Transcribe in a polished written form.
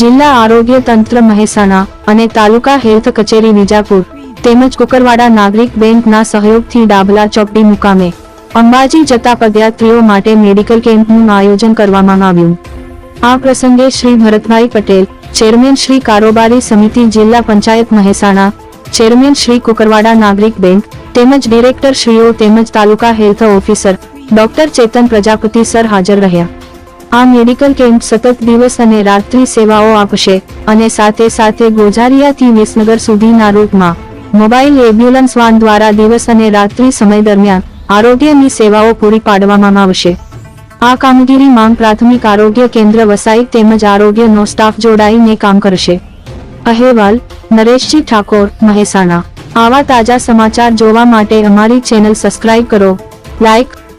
જિલ્લા આરોગ્ય તંત્ર મહેસાણા અને તાલુકા હેલ્થ કચેરી વિજાપુર તેમજ કુકરવાડા નાગરિક બેંકના સહયોગથી ડાભલા ચોકડી મુકામે અંબાજી જતા પદયાત્રીઓ માટે મેડિકલ કેમ્પનું આયોજન કરવામાં આવ્યું। આ પ્રસંગે શ્રી ભરતભાઈ પટેલ, ચેરમેન શ્રી કારોબારી સમિતિ જિલ્લા પંચાયત મહેસાણા, ચેરમેન શ્રી કુકરવાડા નાગરિક બેંક તેમજ ડિરેક્ટર શ્રીઓ તેમજ તાલુકા હેલ્થ ઓફિસર ડોક્ટર ચેતન પ્રજાપતિ સર હાજર રહ્યા। આ મેડિકલ કેમ્પ સતત દિવસ અને રાત્રિ સેવાઓ આપશે અને સાથે સાથે ગોઝારિયાથી વિસનગર સુધીના રૂટમાં મોબાઈલ એમ્બ્યુલન્સ વાન દ્વારા દિવસ અને રાત્રિ સમય દરમિયાન આરોગ્યની સેવાઓ પૂરી પાડવામાં આવશે। આ કામગીરીમાં પ્રાથમિક આરોગ્ય કેન્દ્ર વસાઈ તેમજ આરોગ્યનો સ્ટાફ જોડાઈને કામ કરશે। અહેવાલ નરેશજી ઠાકોર, મહેસાણા। આવા તાજા સમાચાર જોવા માટે અમારી ચેનલ સબસ્ક્રાઇબ કરો, લાઇક